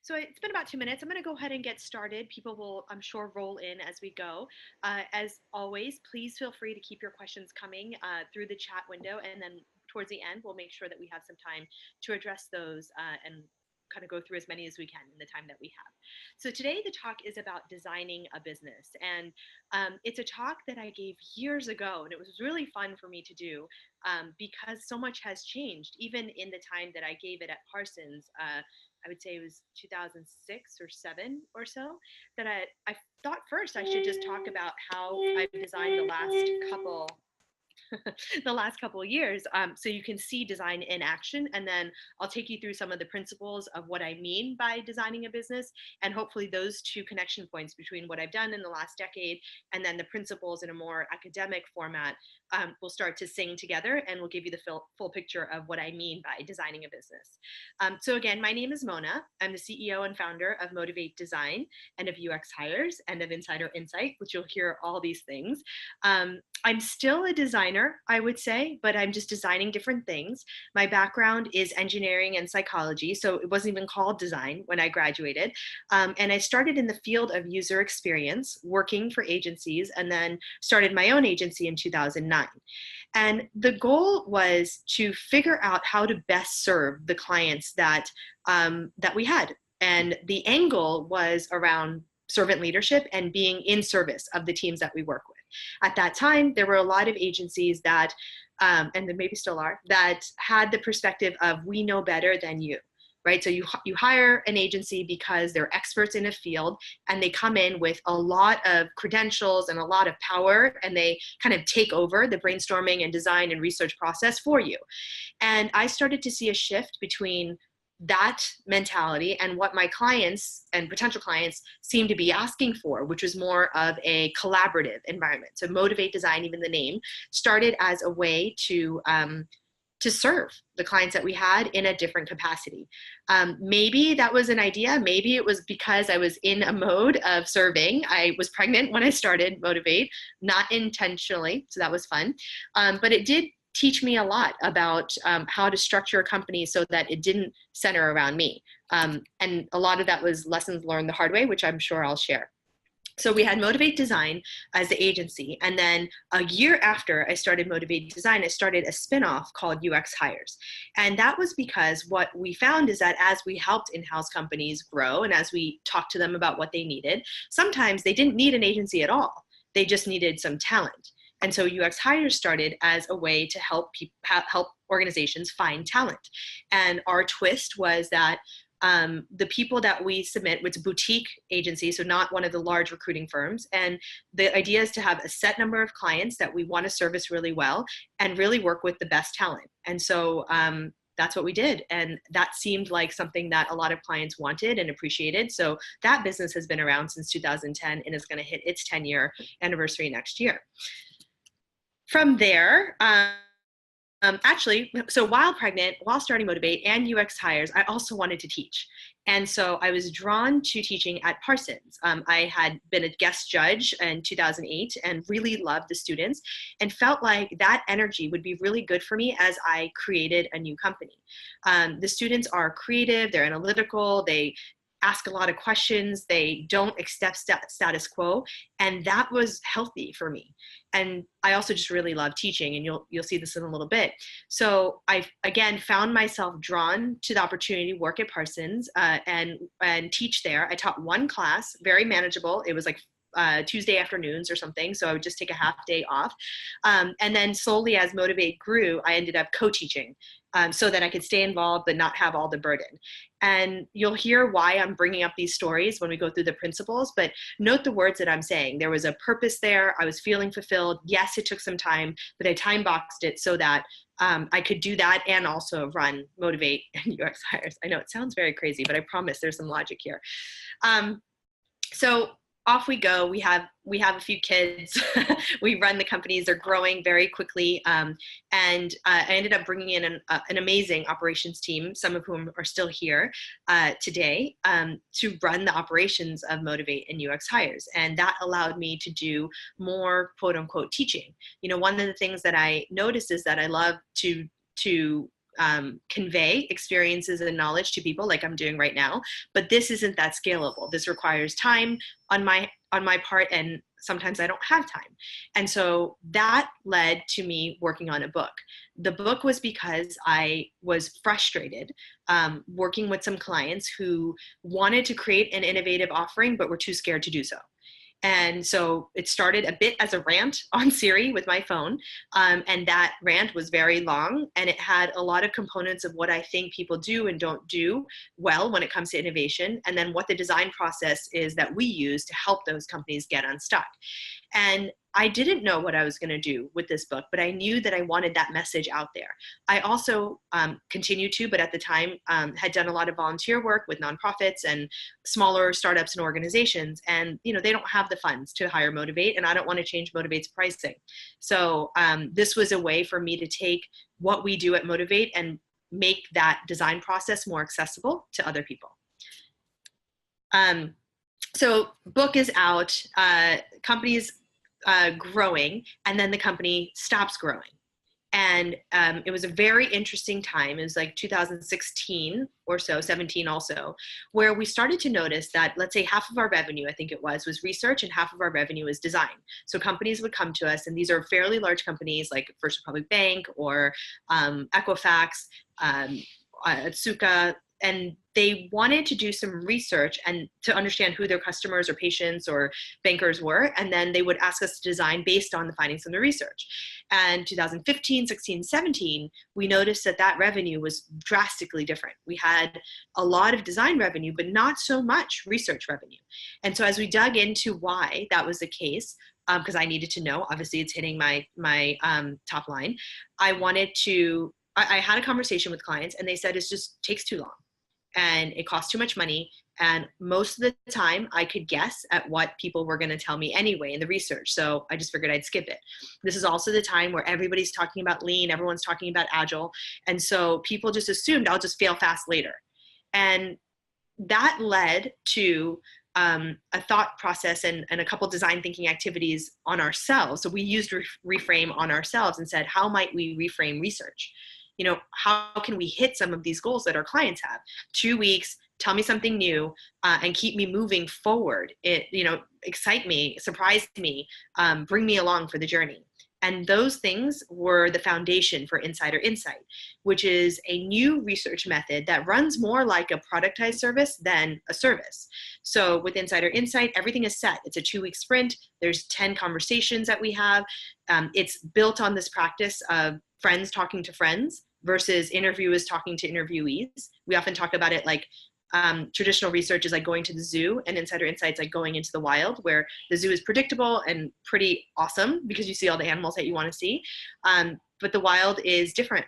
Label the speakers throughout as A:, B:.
A: So it's been about 2 minutes. I'm going to go ahead and get started. People will, I'm sure, roll in as we go. As always, please feel free to keep your questions coming through the chat window. And then towards the end, we'll make sure that we have some time to address those and kind of go through as many as we can in the time that we have. So today the talk is about designing a business. And it's a talk that I gave years ago. And it was really fun for me to do because so much has changed, even in the time that I gave it at Parsons. I would say it was 2006 or 7 or so, that I thought first I should just talk about how I've designed the last couple of years, so you can see design in action, and then I'll take you through some of the principles of what I mean by designing a business, and hopefully those two connection points between what I've done in the last decade and then the principles in a more academic format will start to sing together, and we'll give you the full picture of what I mean by designing a business. So again, my name is Mona. I'm the CEO and founder of Motivate Design and of UX Hires and of Insider Insight, which you'll hear all these things. I'm still a designer, I would say, but I'm just designing different things. My background is engineering and psychology, so it wasn't even called design when I graduated. And I started in the field of user experience, working for agencies, and then started my own agency in 2009. And the goal was to figure out how to best serve the clients that we had. And the angle was around servant leadership and being in service of the teams that we work with. At that time, there were a lot of agencies that, and there maybe still are, that had the perspective of we know better than you, right? So you hire an agency because they're experts in a field and they come in with a lot of credentials and a lot of power, and they kind of take over the brainstorming and design and research process for you. And I started to see a shift between that mentality and what my clients and potential clients seem to be asking for, which was more of a collaborative environment. So Motivate Design, even the name, started as a way to serve the clients that we had in a different capacity. Maybe that was an idea. Maybe it was because I was in a mode of serving. I was pregnant when I started Motivate, not intentionally, so that was fun. But it did teach me a lot about how to structure a company so that it didn't center around me. And a lot of that was lessons learned the hard way, which I'm sure I'll share. So we had Motivate Design as the agency. And then a year after I started Motivate Design, I started a spinoff called UX Hires. And that was because what we found is that as we helped in-house companies grow and as we talked to them about what they needed, sometimes they didn't need an agency at all. They just needed some talent. And so UX Hires started as a way to help organizations find talent. And our twist was that the people that we submit, it's a boutique agency, so not one of the large recruiting firms. And the idea is to have a set number of clients that we want to service really well and really work with the best talent. And so that's what we did. And that seemed like something that a lot of clients wanted and appreciated. So that business has been around since 2010 and is going to hit its 10-year anniversary next year. From there, actually, so while pregnant, while starting Motivate and UX Hires, I also wanted to teach. And so I was drawn to teaching at Parsons. I had been a guest judge in 2008 and really loved the students and felt like that energy would be really good for me as I created a new company. The students are creative, they're analytical, they ask a lot of questions, they don't accept status quo, and that was healthy for me. And I also just really love teaching, and you'll see this in a little bit. So I again found myself drawn to the opportunity to work at Parsons and teach there. I taught one class, very manageable. It was like Tuesday afternoons or something, so I would just take a half day off. And then slowly as Motivate grew, I ended up co-teaching so that I could stay involved but not have all the burden. And you'll hear why I'm bringing up these stories when we go through the principles, but note the words that I'm saying. There was a purpose there. I was feeling fulfilled. Yes, it took some time, but I time boxed it so that I could do that and also run Motivate and UX Hires. I know it sounds very crazy, but I promise there's some logic here. So off we go. We have a few kids. We run the companies. They're growing very quickly. And I ended up bringing in an amazing operations team, some of whom are still here today, to run the operations of Motivate and UX Hires. And that allowed me to do more quote unquote teaching. You know, one of the things that I noticed is that I love to convey experiences and knowledge to people like I'm doing right now. But this isn't that scalable. This requires time on my part, and sometimes I don't have time. And so that led to me working on a book. The book was because I was frustrated working with some clients who wanted to create an innovative offering but were too scared to do so. And so it started a bit as a rant on Siri with my phone. And that rant was very long, and it had a lot of components of what I think people do and don't do well when it comes to innovation, and then what the design process is that we use to help those companies get unstuck. And I didn't know what I was going to do with this book, but I knew that I wanted that message out there. I also continue to, but at the time had done a lot of volunteer work with nonprofits and smaller startups and organizations. And, they don't have the funds to hire Motivate, and I don't want to change Motivate's pricing. So this was a way for me to take what we do at Motivate and make that design process more accessible to other people. So book is out, companies growing, and then the company stops growing. And it was a very interesting time. It was like 2016 or so, 17 also, where we started to notice that, let's say, half of our revenue, I think it was research, and half of our revenue was design. So companies would come to us, and these are fairly large companies like First Republic Bank or Equifax, Atsuka, and they wanted to do some research and to understand who their customers or patients or bankers were. And then they would ask us to design based on the findings from the research. And 2015, 16, 17, we noticed that revenue was drastically different. We had a lot of design revenue, but not so much research revenue. And so as we dug into why that was the case, because I needed to know, obviously it's hitting my top line, I had a conversation with clients, and they said it just takes too long. And it costs too much money. And most of the time I could guess at what people were going to tell me anyway in the research. So I just figured I'd skip it. This is also the time where everybody's talking about lean, everyone's talking about agile. And so people just assumed I'll just fail fast later. And that led to a thought process and a couple design thinking activities on ourselves. So we used Reframe on ourselves and said, how might we reframe research? How can we hit some of these goals that our clients have? 2 weeks, tell me something new, and keep me moving forward. Excite me, surprise me, bring me along for the journey. And those things were the foundation for Insider Insight, which is a new research method that runs more like a productized service than a service. So with Insider Insight, everything is set. It's a 2-week sprint. There's 10 conversations that we have. It's built on this practice of friends talking to friends versus interviewers talking to interviewees. We often talk about it like traditional research is like going to the zoo, and Insider Insights like going into the wild, where the zoo is predictable and pretty awesome because you see all the animals that you want to see. But the wild is different.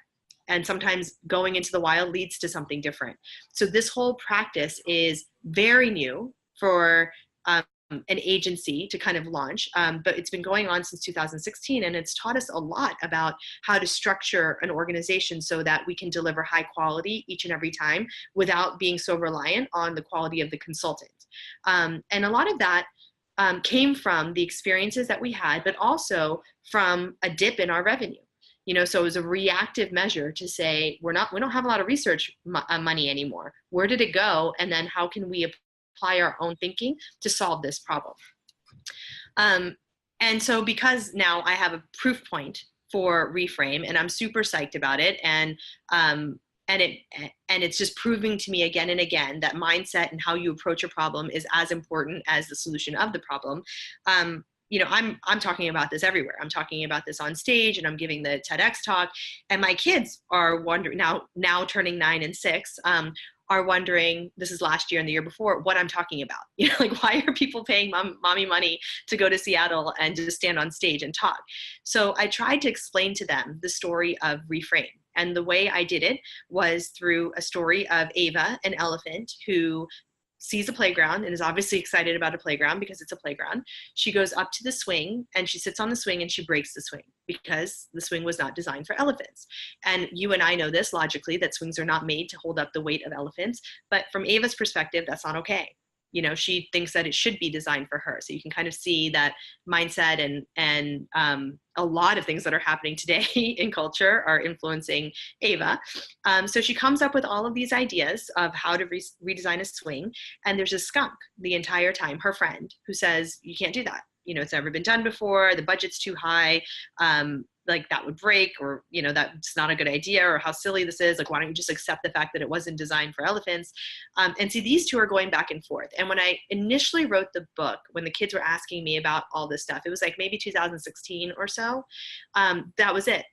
A: And sometimes going into the wild leads to something different. So this whole practice is very new for an agency to kind of launch, but it's been going on since 2016, and it's taught us a lot about how to structure an organization so that we can deliver high quality each and every time without being so reliant on the quality of the consultant. And a lot of that came from the experiences that we had, but also from a dip in our revenue. So it was a reactive measure to say, we don't have a lot of research money anymore. Where did it go? And then how can we apply our own thinking to solve this problem? And so because now I have a proof point for Reframe, and I'm super psyched about it, and it's just proving to me again and again that mindset and how you approach a problem is as important as the solution of the problem. I'm talking about this everywhere. I'm talking about this on stage, and I'm giving the TEDx talk, and my kids are wondering now turning 9 and 6, are wondering, this is last year and the year before, what I'm talking about. Like, why are people paying mommy money to go to Seattle and just stand on stage and talk? So I tried to explain to them the story of Reframe. And the way I did it was through a story of Ava, an elephant who sees a playground and is obviously excited about a playground because it's a playground. She goes up to the swing and she sits on the swing and she breaks the swing because the swing was not designed for elephants. And you and I know this logically, that swings are not made to hold up the weight of elephants. But from Ava's perspective, that's not okay. she thinks that it should be designed for her. So you can kind of see that mindset, and a lot of things that are happening today in culture are influencing Ava. So she comes up with all of these ideas of how to redesign a swing. And there's a skunk the entire time, her friend, who says, you can't do that. It's never been done before. The budget's too high. Like that would break, or, that's not a good idea, or how silly this is. Like, why don't you just accept the fact that it wasn't designed for elephants? And see, these two are going back and forth. And when I initially wrote the book, when the kids were asking me about all this stuff, it was like maybe 2016 or so. That was it.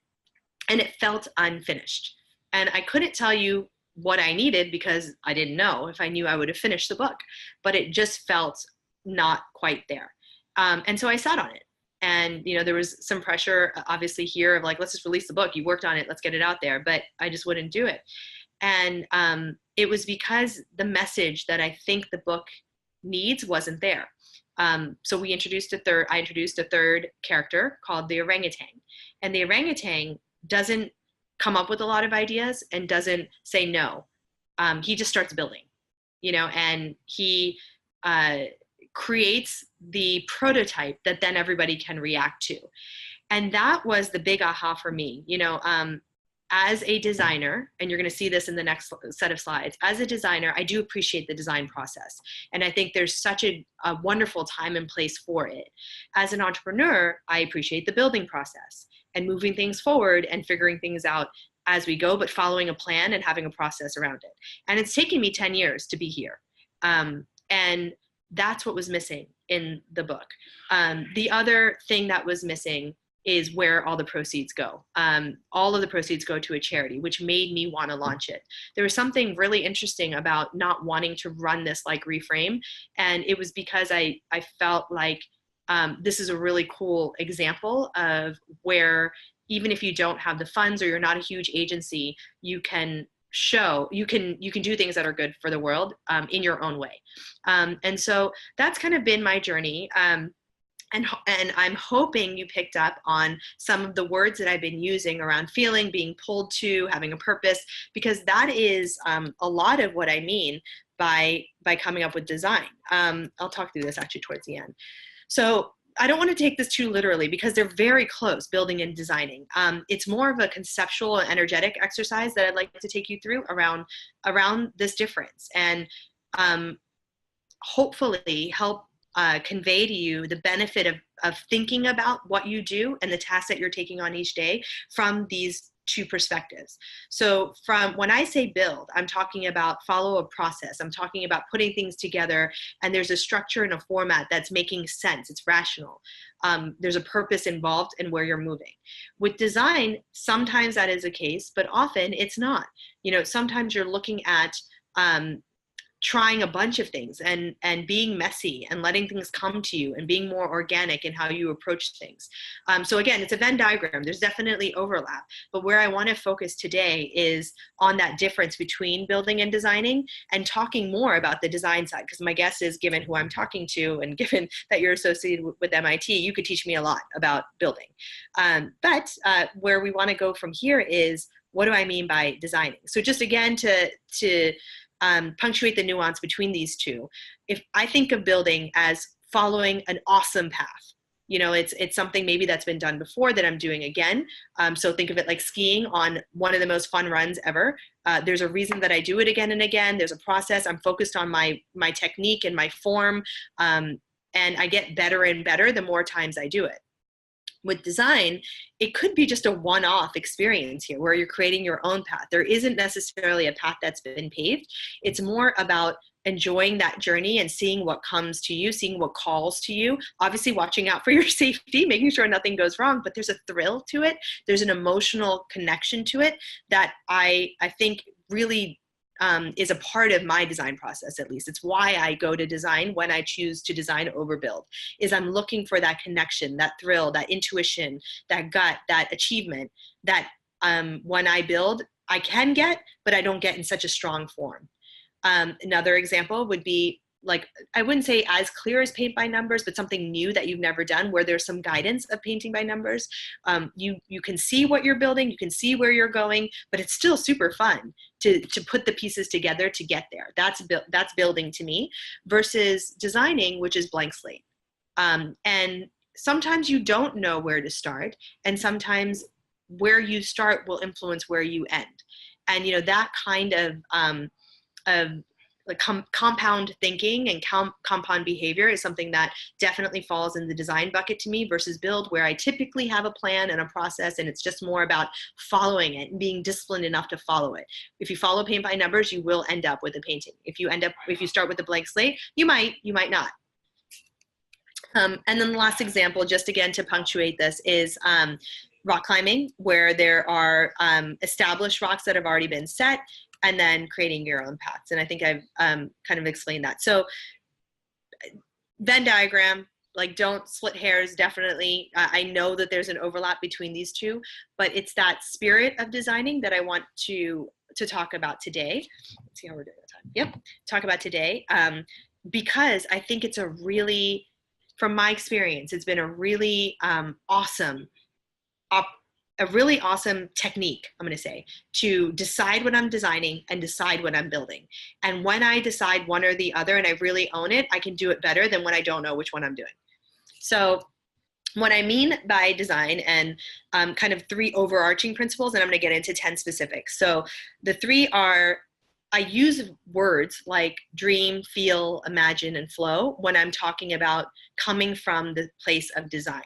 A: And it felt unfinished. And I couldn't tell you what I needed because I didn't know. If I knew, I would have finished the book, but it just felt not quite there. And so I sat on it. And, there was some pressure, obviously, here of like, let's just release the book. You worked on it. Let's get it out there. But I just wouldn't do it. And it was because the message that I think the book needs wasn't there. So I introduced a third character called the orangutan. And the orangutan doesn't come up with a lot of ideas and doesn't say no. He just starts building, and he creates the prototype that then everybody can react to. And that was the big aha for me. As a designer, and you're going to see this in the next set of slides, as a designer, I do appreciate the design process. And I think there's such a wonderful time and place for it. As an entrepreneur, I appreciate the building process and moving things forward and figuring things out as we go, but following a plan and having a process around it. And it's taken me 10 years to be here. And that's what was missing in the book. The other thing that was missing is where all the proceeds go. All of the proceeds go to a charity, which made me want to launch it. There was something really interesting about not wanting to run this like Reframe. And it was because I felt like this is a really cool example of where even if you don't have the funds or you're not a huge agency, you can do things that are good for the world in your own way. And so that's kind of been my journey. And I'm hoping you picked up on some of the words that I've been using around feeling, being pulled to, having a purpose, because that is a lot of what I mean by coming up with design. I'll talk through this actually towards the end. So I don't want to take this too literally because they're very close, building and designing. It's more of a conceptual and energetic exercise that I'd like to take you through around this difference, and hopefully help convey to you the benefit of thinking about what you do and the tasks that you're taking on each day from these two perspectives. So from when I say build, I'm talking about follow a process. I'm talking about putting things together, and there's a structure and a format that's making sense. It's rational. There's a purpose involved in where you're moving. With design, sometimes that is the case, but often it's not. Sometimes you're looking at trying a bunch of things and being messy and letting things come to you and being more organic in how you approach things. So again, it's a Venn diagram. There's definitely overlap, but where I want to focus today is on that difference between building and designing, and talking more about the design side, because my guess is, given who I'm talking to and given that you're associated with MIT, you could teach me a lot about building. But where we want to go from here is, what do I mean by designing? So just again, to punctuate the nuance between these two. If I think of building as following an awesome path, it's something maybe that's been done before that I'm doing again. So think of it like skiing on one of the most fun runs ever. There's a reason that I do it again and again. There's a process. I'm focused on my technique and my form. And I get better and better the more times I do it. With design, it could be just a one-off experience here where you're creating your own path. There isn't necessarily a path that's been paved. It's more about enjoying that journey and seeing what comes to you, seeing what calls to you, obviously watching out for your safety, making sure nothing goes wrong, but there's a thrill to it. There's an emotional connection to it that I think really is a part of my design process, at least. It's why I go to design when I choose to design over build, is I'm looking for that connection, that thrill, that intuition, that gut, that achievement that when I build, I can get, but I don't get in such a strong form. Another example would be like, I wouldn't say as clear as paint by numbers, but something new that you've never done where there's some guidance of painting by numbers. You can see what you're building, you can see where you're going, but it's still super fun to put the pieces together to get there. That's building to me, versus designing, which is blank slate. And sometimes you don't know where to start, and sometimes where you start will influence where you end. And that kind of like compound thinking and compound behavior is something that definitely falls in the design bucket to me, versus build, where I typically have a plan and a process, and it's just more about following it and being disciplined enough to follow it. If you follow paint by numbers, you will end up with a painting. If you start with a blank slate, you might not. And then the last example, just again to punctuate this, is rock climbing, where there are established rocks that have already been set, and then creating your own paths. And I think I've kind of explained that. So Venn diagram, like, don't split hairs, definitely. I know that there's an overlap between these two, but it's that spirit of designing that I want to talk about today. Let's see how we're doing the time. Yep, talk about today, because I think it's a really, from my experience, it's been a really awesome technique, I'm going to say, to decide what I'm designing and decide what I'm building. And when I decide one or the other and I really own it, I can do it better than when I don't know which one I'm doing. So what I mean by design, and kind of 3 overarching principles, and I'm going to get into 10 specifics. So the 3 are, I use words like dream, feel, imagine, and flow when I'm talking about coming from the place of design.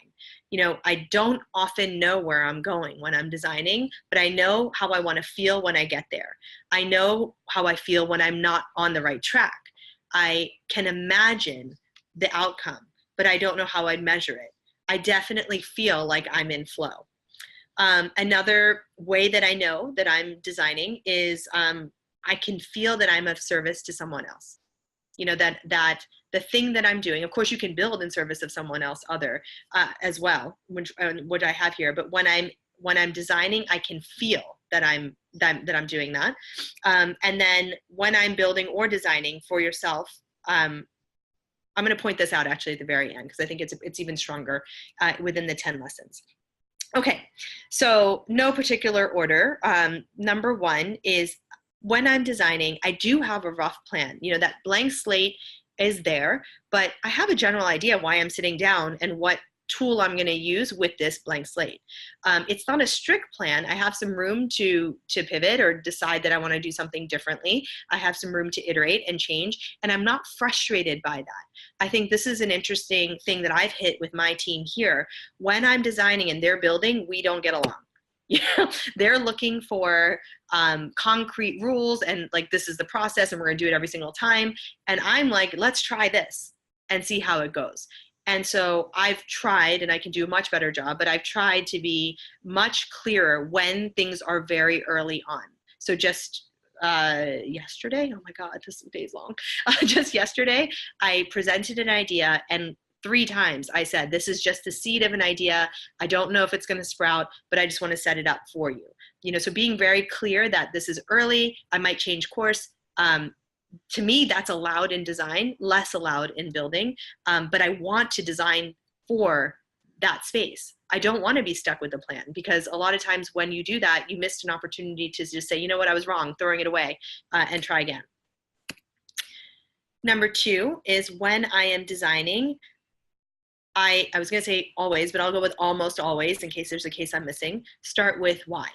A: I don't often know where I'm going when I'm designing, but I know how I want to feel when I get there. I know how I feel when I'm not on the right track. I can imagine the outcome, but I don't know how I'd measure it. I definitely feel like I'm in flow. Another way that I know that I'm designing is I can feel that I'm of service to someone else. That the thing that I'm doing, of course you can build in service of someone else as well, which I have here, but when I'm designing, I can feel that I'm doing that. And then when I'm building or designing for yourself, I'm going to point this out actually at the very end, because I think it's even stronger within the 10 lessons. Okay, so no particular order. Number 1 is, when I'm designing, I do have a rough plan. That blank slate is there, but I have a general idea why I'm sitting down and what tool I'm going to use with this blank slate. It's not a strict plan. I have some room to pivot or decide that I want to do something differently. I have some room to iterate and change, and I'm not frustrated by that. I think this is an interesting thing that I've hit with my team here. When I'm designing and they're building, we don't get along. They're looking for concrete rules, and like, this is the process and we're gonna do it every single time. And I'm like, let's try this and see how it goes. And so I've tried, and I can do a much better job, but I've tried to be much clearer when things are very early on. So just yesterday, oh my God, this day's long. Just yesterday, I presented an idea, and 3 times I said, this is just the seed of an idea. I don't know if it's going to sprout, but I just want to set it up for you. So being very clear that this is early, I might change course. To me, that's allowed in design, less allowed in building. But I want to design for that space. I don't want to be stuck with the plan, because a lot of times when you do that, you missed an opportunity to just say, you know what, I was wrong, throwing it away, and try again. Number 2 is, when I am designing, I was going to say always, but I'll go with almost always in case there's a case I'm missing. Start with why.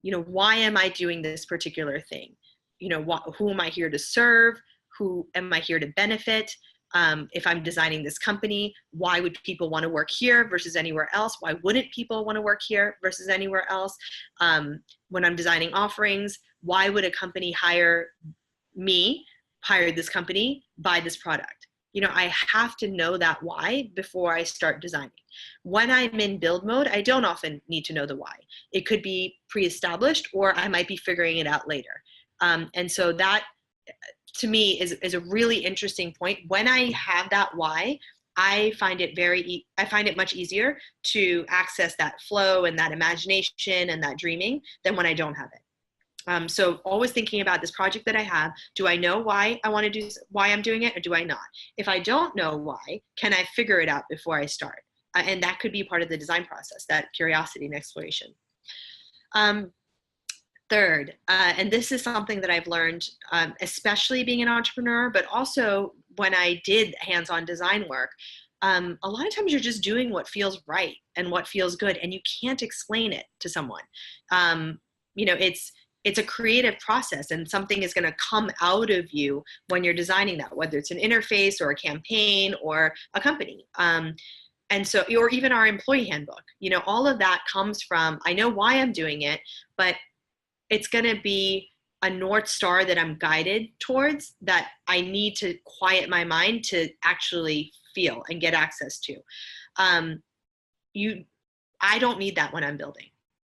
A: Why am I doing this particular thing? Who am I here to serve? Who am I here to benefit? If I'm designing this company, why would people want to work here versus anywhere else? Why wouldn't people want to work here versus anywhere else? When I'm designing offerings, why would a company hire this company, buy this product? I have to know that why before I start designing. When I'm in build mode, I don't often need to know the why. It could be pre-established, or I might be figuring it out later. And so that, to me, is a really interesting point. When I have that why, I find it much easier to access that flow and that imagination and that dreaming than when I don't have it. So always thinking about this project that I have. Do I know why I want to do, why I'm doing it, or do I not? If I don't know why, can I figure it out before I start? And that could be part of the design process, that curiosity and exploration. Third, and this is something that I've learned, especially being an entrepreneur, but also when I did hands-on design work, a lot of times you're just doing what feels right and what feels good, and you can't explain it to someone. It's a creative process, and something is going to come out of you when you're designing that, whether it's an interface or a campaign or a company. And so, or even our employee handbook, all of that comes from, I know why I'm doing it, but it's going to be a North Star that I'm guided towards, that I need to quiet my mind to actually feel and get access to. I don't need that when I'm building.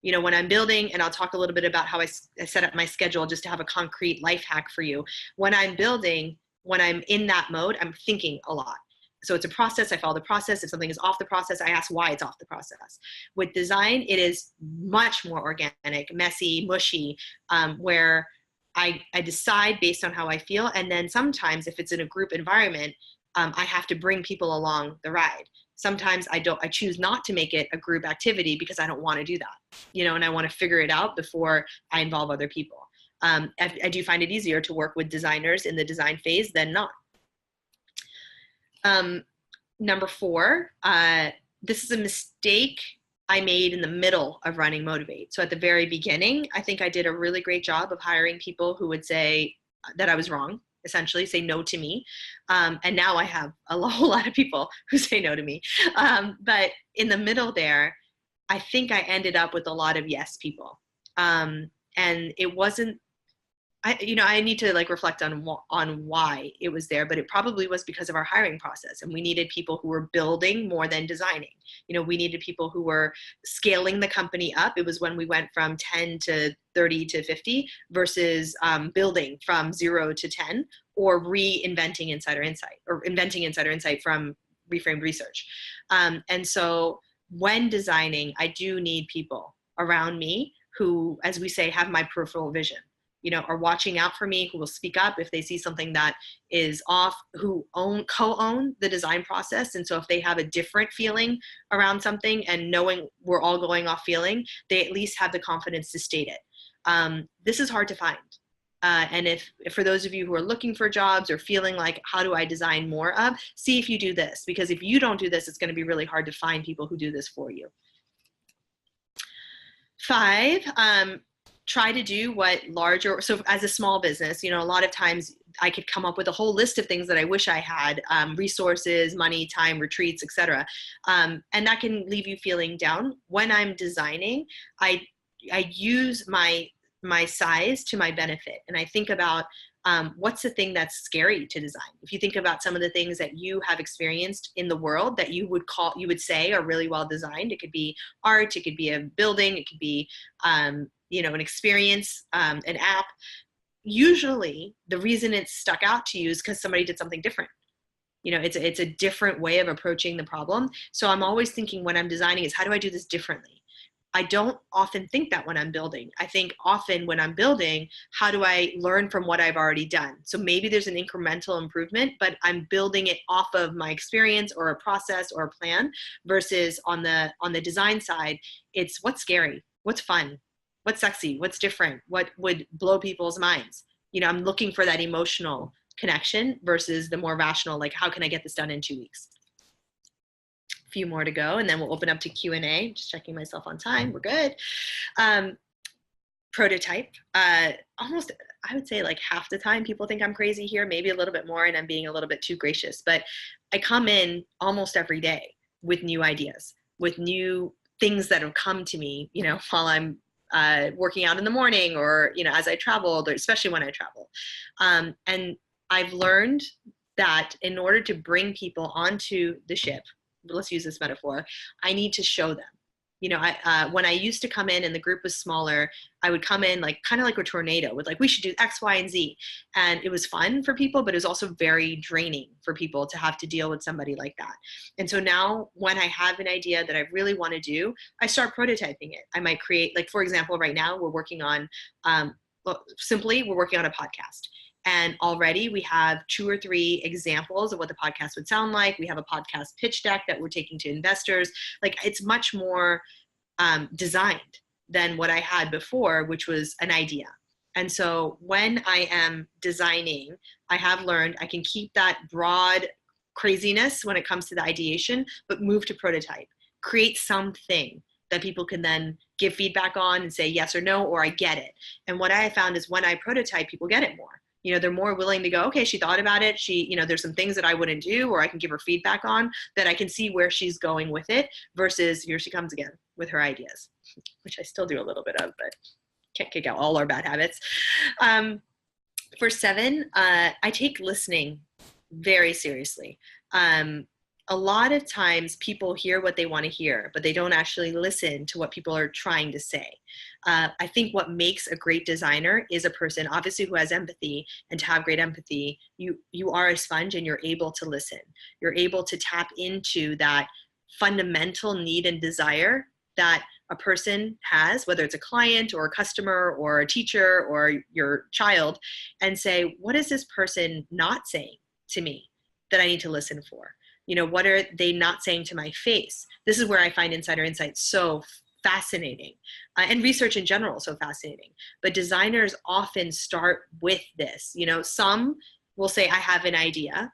A: When I'm building, and I'll talk a little bit about how I set up my schedule just to have a concrete life hack for you. When I'm building, when I'm in that mode, I'm thinking a lot. So it's a process. I follow the process. If something is off the process, I ask why it's off the process. With design, it is much more organic, messy, mushy, where I decide based on how I feel. And then sometimes if it's in a group environment, I have to bring people along the ride. Sometimes I choose not to make it a group activity because I don't want to do that, and I want to figure it out before I involve other people. I do find it easier to work with designers in the design phase than not. Number 4, this is a mistake I made in the middle of running Motivate. So at the very beginning, I think I did a really great job of hiring people who would say that I was wrong, essentially say no to me. And now I have a whole lot of people who say no to me. But in the middle there, I think I ended up with a lot of yes people. And it wasn't, I need to reflect on why it was there, but it probably was because of our hiring process, and we needed people who were building more than designing. We needed people who were scaling the company up. It was when we went from 10 to 30 to 50 versus building from 0 to 10, or reinventing Insider Insight, or inventing Insider Insight from reframed research. And so when designing, I do need people around me who, as we say, have my peripheral vision. Are watching out for me, who will speak up if they see something that is off, who co-own the design process. And so if they have a different feeling around something, and knowing we're all going off feeling, they at least have the confidence to state it. This is hard to find. And if for those of you who are looking for jobs or feeling like, how do I design more of, see if you do this, because if you don't do this, it's going to be really hard to find people who do this for you. 5, try to do what larger, so as a small business, a lot of times I could come up with a whole list of things that I wish I had, resources, money, time, retreats, etc. And that can leave you feeling down. When I'm designing, I use my size to my benefit. And I think about what's the thing that's scary to design. If you think about some of the things that you have experienced in the world that you would say are really well designed, it could be art, it could be a building, it could be an experience, an app. Usually the reason it's stuck out to you is because somebody did something different. It's a different way of approaching the problem. So I'm always thinking when I'm designing is, how do I do this differently? I don't often think that when I'm building. I think often when I'm building, how do I learn from what I've already done? So maybe there's an incremental improvement, but I'm building it off of my experience or a process or a plan, versus on the design side, it's what's scary, what's fun, what's sexy, what's different, what would blow people's minds. I'm looking for that emotional connection versus the more rational, like, how can I get this done in 2 weeks? Few more to go, and then we'll open up to Q&A. Just checking myself on time. We're good. Prototype. Almost, I would say half the time people think I'm crazy here, maybe a little bit more, and I'm being a little bit too gracious. But I come in almost every day with new ideas, with new things that have come to me, while I'm working out in the morning, or, as I traveled, or especially when I travel. And I've learned that in order to bring people onto the ship, let's use this metaphor, I need to show them. When I used to come in and the group was smaller, I would come in kind of like a tornado with we should do X, Y, and Z. And it was fun for people, but it was also very draining for people to have to deal with somebody like that. And so now when I have an idea that I really want to do, I start prototyping it. I might create, for example, right now we're working on, simply, we're working on a podcast. And already we have 2 or 3 examples of what the podcast would sound like. We have a podcast pitch deck that we're taking to investors. Like, it's much more designed than what I had before, which was an idea. And so when I am designing, I have learned I can keep that broad craziness when it comes to the ideation, but move to prototype, create something that people can then give feedback on and say yes or no, or I get it. And what I have found is when I prototype, people get it more. You know, they're more willing to go, okay, she thought about it. She, you know, there's some things that I wouldn't do, or I can give her feedback on that I can see where she's going with it, versus here she comes again with her ideas, which I still do a little bit of, but can't kick out all our bad habits. For 7, I take listening very seriously. A lot of times people hear what they want to hear, but they don't actually listen to what people are trying to say. I think what makes a great designer is a person, obviously, who has empathy. And to have great empathy, you are a sponge and you're able to listen. You're able to tap into that fundamental need and desire that a person has, whether it's a client or a customer or a teacher or your child, and say, what is this person not saying to me that I need to listen for? You know, what are they not saying to my face? This is where I find insider insights so fascinating, and research in general so fascinating. But designers often start with this. You know, some will say, I have an idea,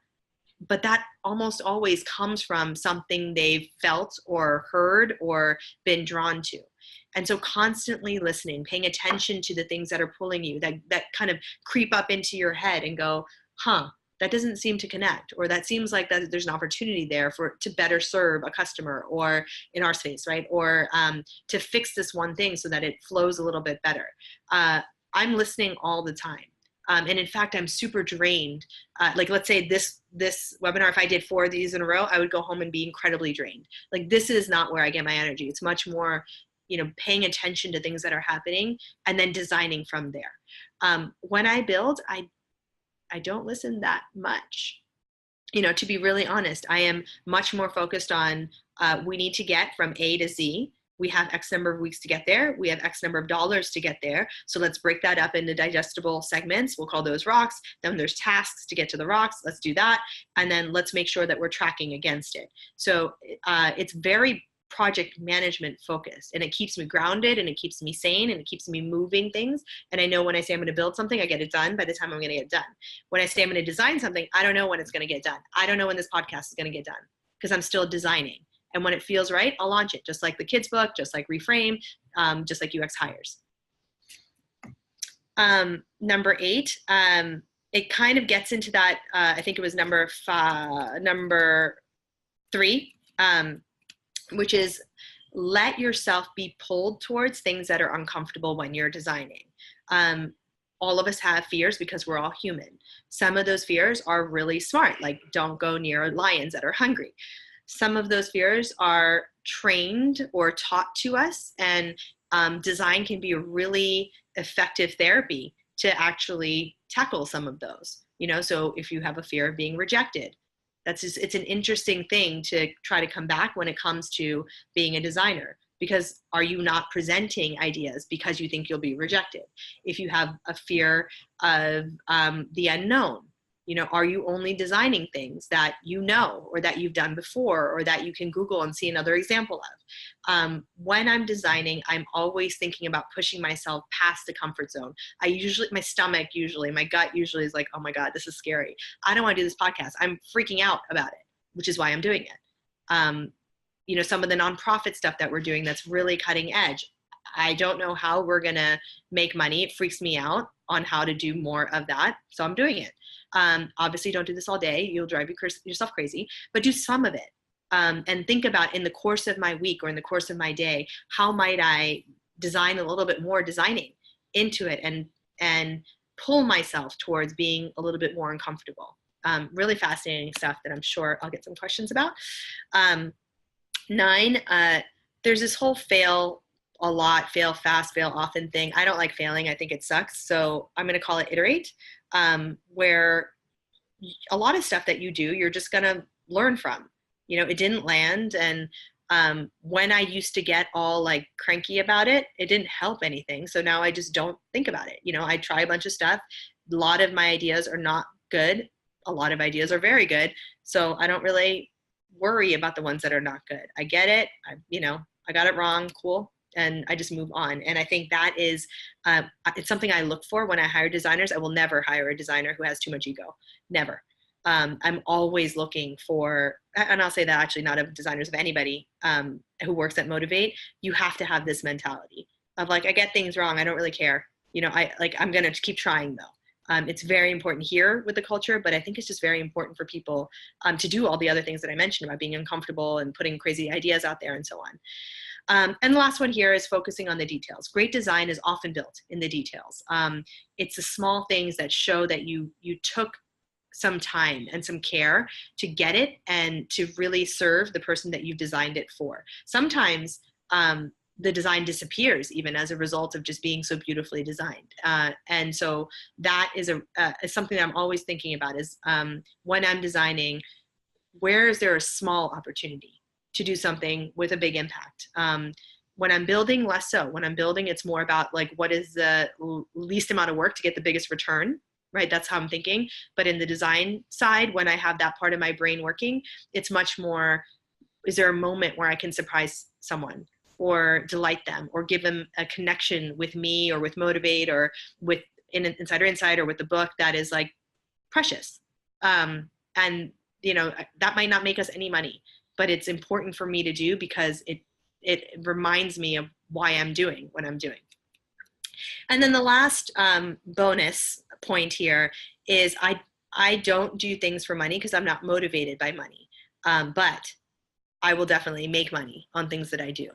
A: but that almost always comes from something they've felt or heard or been drawn to. And so constantly listening, paying attention to the things that are pulling you, that kind of creep up into your head and go, that doesn't seem to connect, or that seems like that there's an opportunity there to better serve a customer, or in our space, right? Or to fix this one thing so that it flows a little bit better. I'm listening all the time. And in fact, I'm super drained. Like, let's say this webinar, if I did 4 of these in a row, I would go home and be incredibly drained. Like, this is not where I get my energy. It's much more, you know, paying attention to things that are happening and then designing from there. When I build, I don't listen that much. You know, to be really honest, I am much more focused on, we need to get from A to Z. We have X number of weeks to get there. We have X number of dollars to get there. So let's break that up into digestible segments. We'll call those rocks. Then there's tasks to get to the rocks. Let's do that. And then let's make sure that we're tracking against it. So it's very project management focused, and it keeps me grounded, and it keeps me sane, and it keeps me moving things. And I know when I say I'm going to build something, I get it done by the time I'm going to get done. When I say I'm going to design something, I don't know when it's going to get done. I don't know when this podcast is going to get done, because I'm still designing. And when it feels right, I'll launch it, just like the kids book, just like Reframe, just like UX hires. Number 8, it kind of gets into that, I think it was number 3, which is let yourself be pulled towards things that are uncomfortable when you're designing. All of us have fears because we're all human. Some of those fears are really smart, like don't go near lions that are hungry. Some of those fears are trained or taught to us, and design can be a really effective therapy to actually tackle some of those. You know, so if you have a fear of being rejected, it's an interesting thing to try to come back when it comes to being a designer, because are you not presenting ideas because you think you'll be rejected? If you have a fear of the unknown, you know, are you only designing things that you know, or that you've done before, or that you can Google and see another example of? When I'm designing, I'm always thinking about pushing myself past the comfort zone. My stomach usually, my gut usually is like, oh my God, this is scary. I don't want to do this podcast. I'm freaking out about it, which is why I'm doing it. You know, some of the nonprofit stuff that we're doing that's really cutting edge, I don't know how we're going to make money. It freaks me out on how to do more of that. So I'm doing it. Obviously, don't do this all day. You'll drive yourself crazy, but do some of it. And think about, in the course of my week or in the course of my day, how might I design a little bit more designing into it, and pull myself towards being a little bit more uncomfortable. Really fascinating stuff that I'm sure I'll get some questions about. 9, there's this whole fail a lot, fail fast, fail often thing. I don't like failing. I think it sucks. So I'm going to call it iterate, where a lot of stuff that you do, you're just going to learn from. You know, it didn't land, and When I used to get all like cranky about it, it didn't help anything. So now I just don't think about it. I try a bunch of stuff. A lot of my ideas are not good. A lot of ideas are very good. So I don't really worry about the ones that are not good. I get it. I got it wrong. Cool. And I just move on. And I think that is, it's something I look for when I hire designers. I will never hire a designer who has too much ego. Never. I'm always looking for, and I'll say that actually not of designers, of anybody who works at Motivate, you have to have this mentality of like, I get things wrong. I don't really care. I'm going to keep trying though. It's very important here with the culture, but I think it's just very important for people to do all the other things that I mentioned about being uncomfortable and putting crazy ideas out there and so on. And the last one here is focusing on the details. Great design is often built in the details. It's the small things that show that you took some time and some care to get it and to really serve the person that you've designed it for. Sometimes the design disappears even as a result of just being so beautifully designed. And so that is something that I'm always thinking about is when I'm designing, where is there a small opportunity to do something with a big impact? When I'm building, less so. When I'm building, it's more about like, what is the least amount of work to get the biggest return, right? That's how I'm thinking. But in the design side, when I have that part of my brain working, it's much more, is there a moment where I can surprise someone or delight them or give them a connection with me or with Motivate or with Insider or with the book that is like precious. And that might not make us any money, but it's important for me to do because it reminds me of why I'm doing what I'm doing. And then the last bonus point here is I don't do things for money because I'm not motivated by money, but I will definitely make money on things that I do.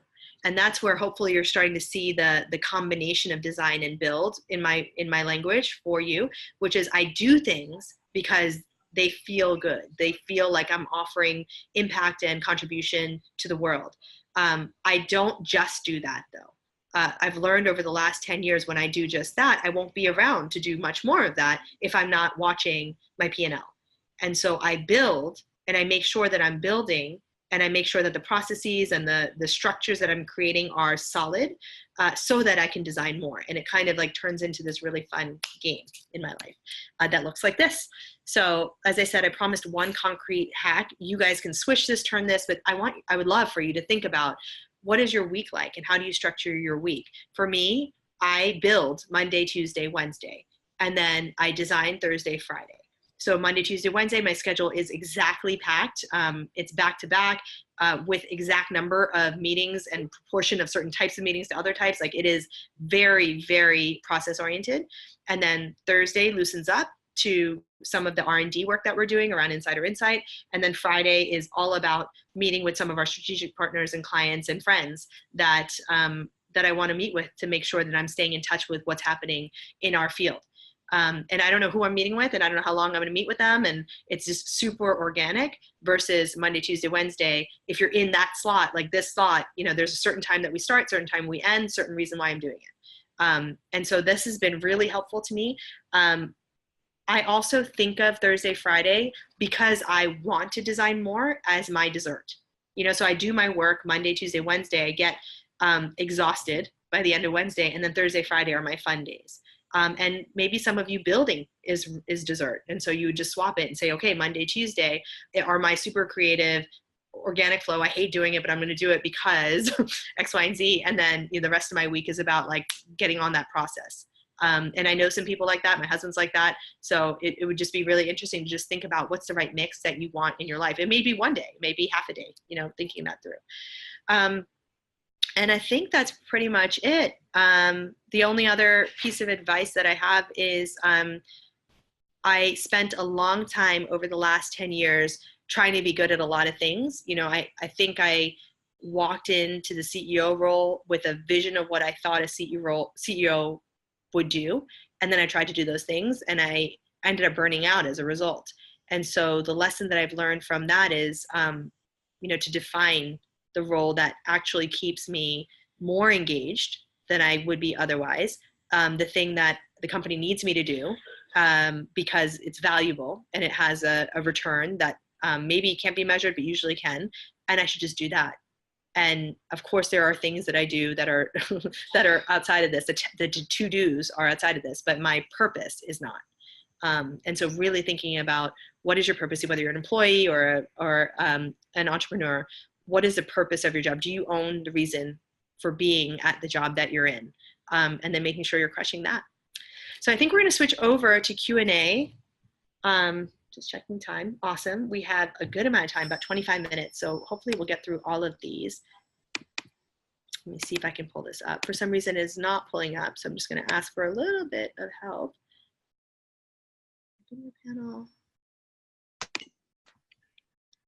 A: And that's where hopefully you're starting to see the combination of design and build in my language for you, which is I do things because they feel good. They feel like I'm offering impact and contribution to the world. I don't just do that though. I've learned over the last 10 years when I do just that, I won't be around to do much more of that if I'm not watching my P&L. And so I build and I make sure that I'm building and I make sure that the processes and the structures that I'm creating are solid so that I can design more. And it kind of like turns into this really fun game in my life that looks like this. So as I said, I promised one concrete hack. You guys can switch this, turn this, but I would love for you to think about what is your week like and how do you structure your week? For me, I build Monday, Tuesday, Wednesday, and then I design Thursday, Friday. So Monday, Tuesday, Wednesday, my schedule is exactly packed. It's back to back with exact number of meetings and proportion of certain types of meetings to other types. Like it is very, very process oriented. And then Thursday loosens up to some of the R&D work that we're doing around Insider Insight. And then Friday is all about meeting with some of our strategic partners and clients and friends that I want to meet with to make sure that I'm staying in touch with what's happening in our field. And I don't know who I'm meeting with and I don't know how long I'm going to meet with them. And it's just super organic versus Monday, Tuesday, Wednesday. If you're in that slot, like this slot, there's a certain time that we start, certain time we end, certain reason why I'm doing it. And so this has been really helpful to me. I also think of Thursday, Friday because I want to design more as my dessert. So I do my work Monday, Tuesday, Wednesday. I get exhausted by the end of Wednesday, and then Thursday, Friday are my fun days. And maybe some of you building is dessert. And so you would just swap it and say, okay, Monday, Tuesday are my super creative organic flow. I hate doing it, but I'm going to do it because X, Y, and Z. And then the rest of my week is about like getting on that process. And I know some people like that. My husband's like that. So it would just be really interesting to just think about what's the right mix that you want in your life. It may be one day, maybe half a day, thinking that through. And I think that's pretty much it. The only other piece of advice that I have is I spent a long time over the last 10 years trying to be good at a lot of things. I think I walked into the CEO role with a vision of what I thought a CEO would do. And then I tried to do those things and I ended up burning out as a result. And so the lesson that I've learned from that is, to define the role that actually keeps me more engaged than I would be otherwise. The thing that the company needs me to do because it's valuable and it has a return that maybe can't be measured, but usually can. And I should just do that. And of course, there are things that I do that are that are outside of this. The to-dos are outside of this, but my purpose is not. And so really thinking about what is your purpose, whether you're an employee or an entrepreneur, what is the purpose of your job? Do you own the reason for being at the job that you're in? And then making sure you're crushing that. So I think we're going to switch over to Q&A. Just checking time. Awesome. We have a good amount of time, about 25 minutes. So hopefully we'll get through all of these. Let me see if I can pull this up. For some reason, it's not pulling up. So I'm just going to ask for a little bit of help. Panel.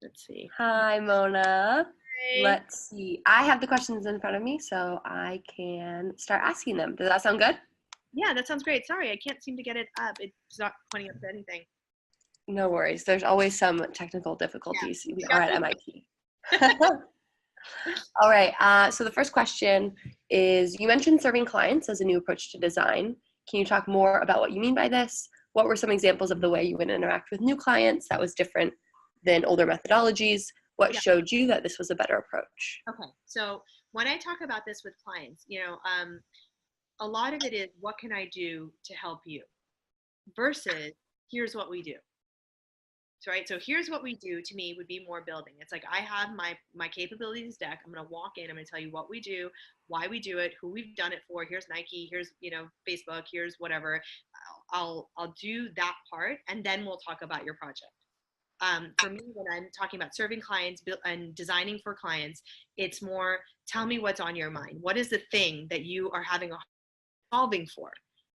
A: Let's see.
B: Hi, Mona.
A: Hey.
B: Let's see. I have the questions in front of me, so I can start asking them. Does that sound good?
A: Yeah, that sounds great. Sorry, I can't seem to get it up. It's not pointing up to anything.
B: No worries. There's always some technical difficulties.
A: Yeah,
B: We are at MIT. All right. So the first question is, you mentioned serving clients as a new approach to design. Can you talk more about what you mean by this? What were some examples of the way you would interact with new clients that was different than older methodologies? What showed you that this was a better approach?
A: Okay. So when I talk about this with clients, a lot of it is, what can I do to help you? Versus, here's what we do. So, right. So here's what we do, to me, would be more building. It's like, I have my capabilities deck. I'm going to walk in. I'm going to tell you what we do, why we do it, who we've done it for. Here's Nike. Here's, Facebook. Here's whatever. I'll do that part, and then we'll talk about your project. For me, when I'm talking about serving clients and designing for clients, it's more, tell me what's on your mind. What is the thing that you are having a solving for?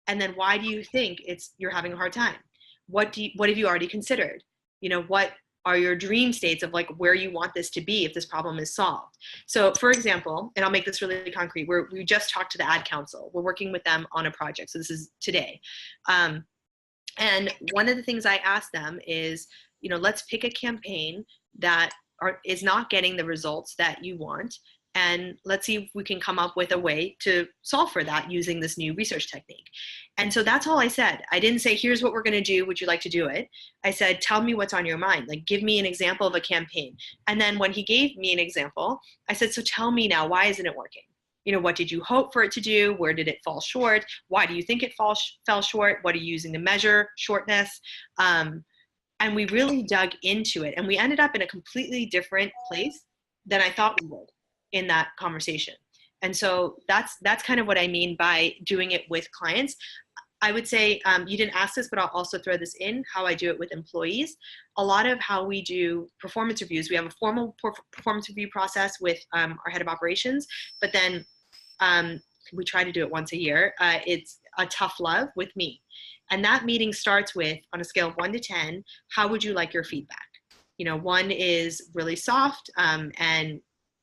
A: And then why do you think you're having a hard time? What have you already considered? What are your dream states of like where you want this to be if this problem is solved? So for example, and I'll make this really concrete, we just talked to the ad council. We're working with them on a project. So this is today. And one of the things I asked them is, let's pick a campaign that is not getting the results that you want. And let's see if we can come up with a way to solve for that using this new research technique. And so that's all I said. I didn't say, here's what we're going to do. Would you like to do it? I said, tell me what's on your mind. Like, give me an example of a campaign. And then when he gave me an example, I said, so tell me now, why isn't it working? What did you hope for it to do? Where did it fall short? Why do you think it fell short? What are you using to measure shortness? And we really dug into it. And we ended up in a completely different place than I thought we would in that conversation. And so that's kind of what I mean by doing it with clients. I would say, you didn't ask this, but I'll also throw this in, how I do it with employees. A lot of how we do performance reviews, we have a formal performance review process with our head of operations, but then we try to do it once a year. It's a tough love with me. And that meeting starts with, on a scale of 1 to 10, how would you like your feedback? 1 is really soft and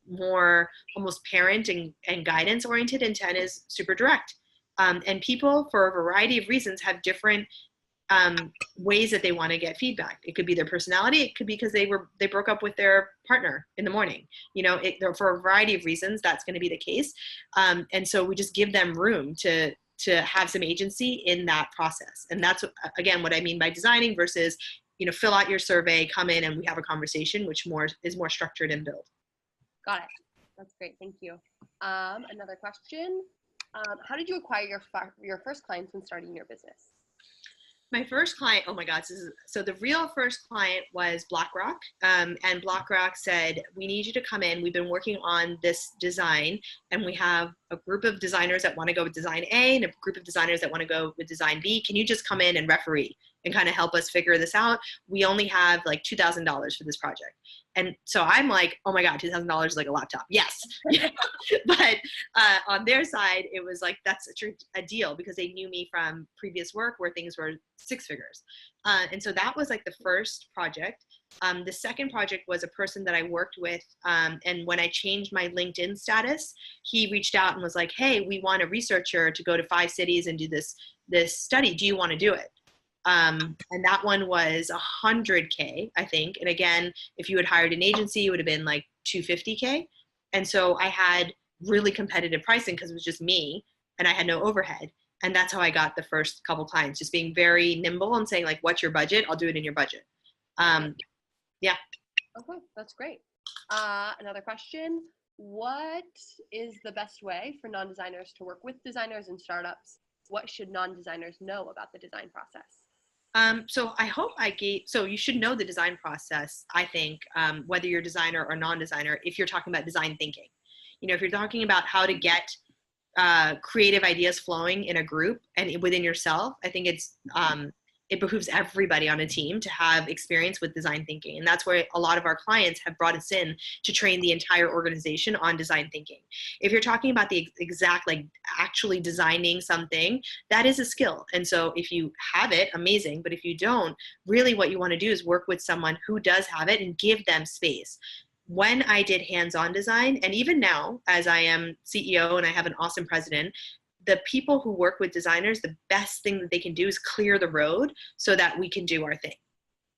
A: more almost parent and guidance oriented, and 10 is super direct. And people, for a variety of reasons, have different ways that they want to get feedback. It could be their personality. It could be because they broke up with their partner in the morning. For a variety of reasons, that's going to be the case. And so we just give them room to have some agency in that process. And that's, again, what I mean by designing versus, fill out your survey, come in, and we have a conversation, which is more structured and built.
B: Got it. That's great. Thank you. Another question. How did you acquire your first clients when starting your business?
A: My first client, oh my God, so the real first client was BlackRock. And BlackRock said, we need you to come in. We've been working on this design, and we have a group of designers that want to go with design A and a group of designers that want to go with design B. Can you just come in and referee and kind of help us figure this out? We only have like $2,000 for this project. And so I'm like, oh my God, $2,000 is like a laptop. Yes. But on their side, it was like, that's a deal, because they knew me from previous work where things were 6 figures. And so that was like the first project. The second project was a person that I worked with. And when I changed my LinkedIn status, he reached out and was like, hey, we want a researcher to go to 5 cities and do this study. Do you want to do it? And that one was $100K, I think. And again, if you had hired an agency, it would have been like $250K. And so I had really competitive pricing because it was just me and I had no overhead. And that's how I got the first couple clients, just being very nimble and saying like, what's your budget? I'll do it in your budget. Yeah.
B: Okay, that's great. Another question. What is the best way for non-designers to work with designers and startups? What should non-designers know about the design process?
A: So I hope so you should know the design process, I think, whether you're a designer or non-designer, if you're talking about design thinking. If you're talking about how to get creative ideas flowing in a group and within yourself, I think it behooves everybody on a team to have experience with design thinking. And that's where a lot of our clients have brought us in to train the entire organization on design thinking. If you're talking about the exact, like actually designing something, that is a skill. And so if you have it, amazing. But if you don't, really what you want to do is work with someone who does have it and give them space. When I did hands-on design, and even now as I am CEO and I have an awesome president, the people who work with designers, the best thing that they can do is clear the road so that we can do our thing.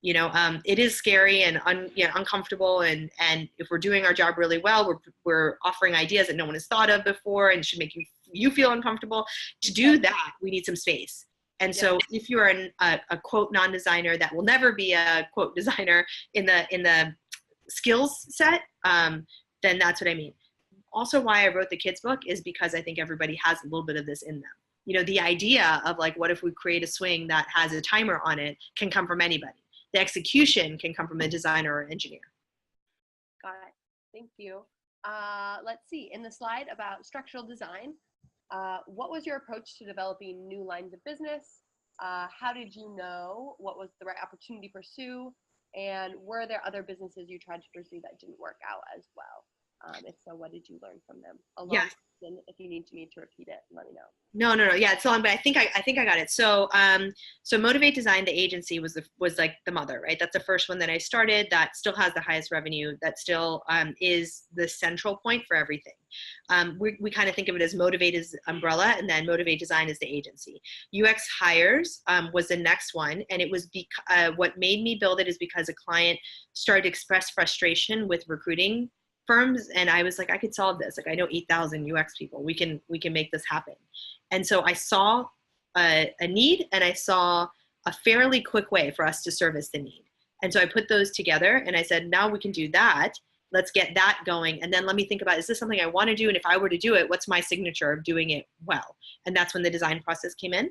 A: It is scary and uncomfortable, and if we're doing our job really well, we're offering ideas that no one has thought of before and should make you feel uncomfortable. To do that, we need some space. And so if you're a quote non-designer that will never be a quote designer in the skills set, then that's what I mean. Also, why I wrote the kids book is because I think everybody has a little bit of this in them. The idea of like, what if we create a swing that has a timer on it can come from anybody. The execution can come from a designer or engineer.
B: Got it. Thank you. Let's see. In the slide about structural design, what was your approach to developing new lines of business? How did you know what was the right opportunity to pursue? And were there other businesses you tried to pursue that didn't work out as well? If so, what did you learn from them?
A: Yes.
B: If you need me to repeat it, let me know.
A: No. Yeah, it's long, but I think I got it. So, Motivate Design, the agency, was like the mother, right? That's the first one that I started. That still has the highest revenue. That still is the central point for everything. We kind of think of it as Motivate as umbrella, and then Motivate Design is the agency. UX Hires was the next one, and it was what made me build it is because a client started to express frustration with recruiting firms, and I was like, I could solve this. Like, I know 8,000 UX people. We can make this happen. And so I saw a need, and I saw a fairly quick way for us to service the need. And so I put those together, and I said, now we can do that. Let's get that going. And then let me think about, is this something I want to do? And if I were to do it, what's my signature of doing it well? And that's when the design process came in.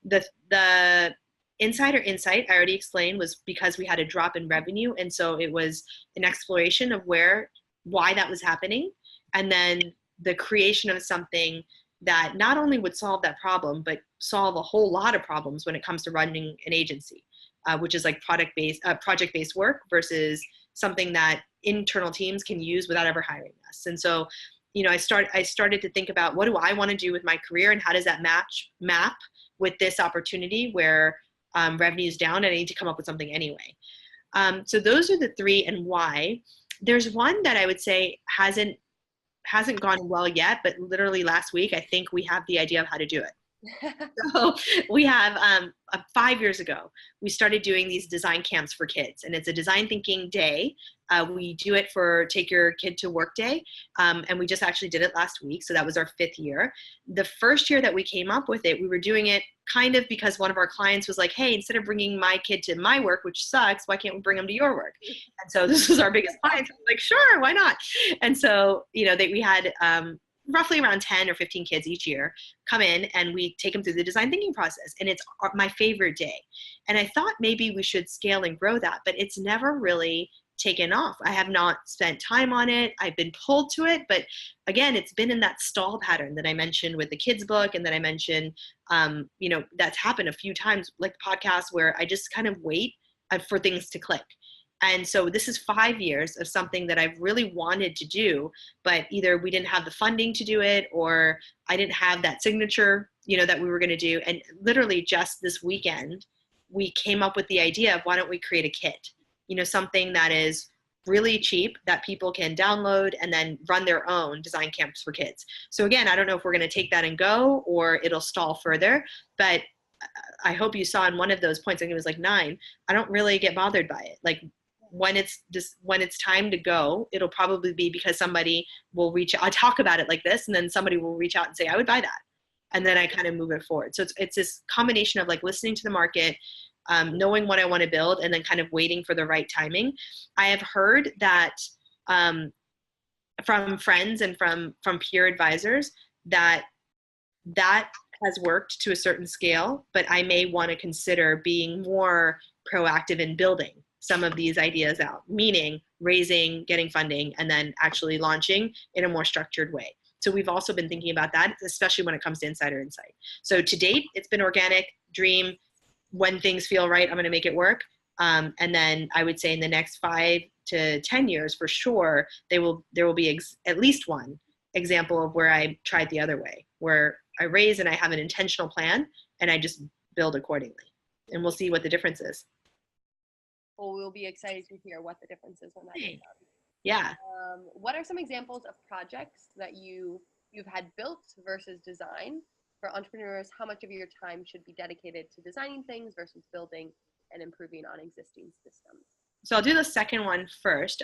A: The insider insight, I already explained, was because we had a drop in revenue. And so it was an exploration of why that was happening, and then the creation of something that not only would solve that problem, but solve a whole lot of problems when it comes to running an agency, which is like project-based work versus something that internal teams can use without ever hiring us. And so, I started to think about, what do I want to do with my career, and how does that map with this opportunity where revenue's down and I need to come up with something anyway. So those are the three, and why. There's one that I would say hasn't gone well yet, but literally last week, I think we have the idea of how to do it. So we have 5 years ago, we started doing these design camps for kids, and it's a design thinking day. We do it for Take Your Kid to Work Day, and we just actually did it last week. So that was our 5th year. The first year that we came up with it, we were doing it kind of because one of our clients was like, hey, instead of bringing my kid to my work, which sucks, why can't we bring them to your work? And so this was our biggest client. So like, sure, why not? And so, we had roughly around 10 or 15 kids each year come in, and we take them through the design thinking process. And it's my favorite day. And I thought maybe we should scale and grow that, but it's never really taken off. I have not spent time on it. I've been pulled to it, but again, it's been in that stall pattern that I mentioned with the kids book, and that I mentioned, that's happened a few times, like the podcast, where I just kind of wait for things to click. And so this is 5 years of something that I've really wanted to do, but either we didn't have the funding to do it, or I didn't have that signature, that we were going to do. And literally just this weekend, we came up with the idea of, why don't we create a kit, something that is really cheap that people can download and then run their own design camps for kids. So again, I don't know if we're going to take that and go, or it'll stall further, but I hope you saw in one of those points, I think it was like 9, I don't really get bothered by it. Like, when it's time to go, it'll probably be because somebody will reach out. I talk about it like this, and then somebody will reach out and say, I would buy that. And then I kind of move it forward. So it's this combination of like listening to the market, knowing what I want to build, and then kind of waiting for the right timing. I have heard that from friends and from peer advisors that that has worked to a certain scale, but I may want to consider being more proactive in building some of these ideas out, meaning raising, getting funding, and then actually launching in a more structured way. So we've also been thinking about that, especially when it comes to insider insight. So to date, it's been organic, dream. When things feel right, I'm going to make it work. And then I would say in the next 5 to 10 years, for sure, there will be at least one example of where I tried the other way, where I raise and I have an intentional plan and I just build accordingly. And we'll see what the difference is.
B: Well, we'll be excited to hear what the difference is when that is done.
A: Yeah.
B: What are some examples of projects that you've had built versus design? For entrepreneurs, how much of your time should be dedicated to designing things versus building and improving on existing systems?
A: So I'll do the second one first.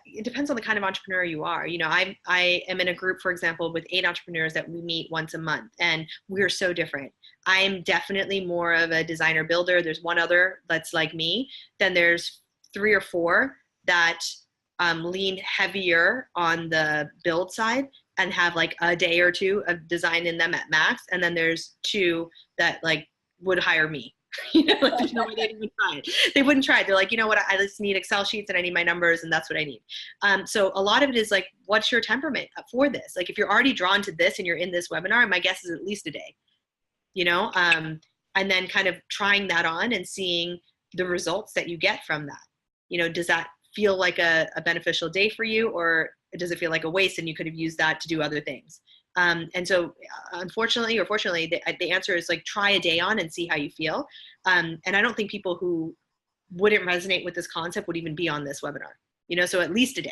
A: It depends on the kind of entrepreneur you are. You know, I am in a group, for example, with 8 entrepreneurs that we meet once a month, and we're so different. I'm definitely more of a designer builder. There's one other that's like me. Then there's 3 or 4 that lean heavier on the build side and have like a day or 2 of design in them at max. And then there's 2 that like would hire me. You know, like there's no way they'd even try it. They wouldn't try it. They're like, you know what, I just need Excel sheets and I need my numbers and that's what I need. So a lot of it is like, what's your temperament for this? Like if you're already drawn to this and you're in this webinar, my guess is at least a day, you know, and then kind of trying that on and seeing the results that you get from that. You know, does that feel like a beneficial day for you, or does it feel like a waste and you could have used that to do other things? And so unfortunately or fortunately, the answer is like try a day on and see how you feel. And I don't think people who wouldn't resonate with this concept would even be on this webinar, you know, so at least a day.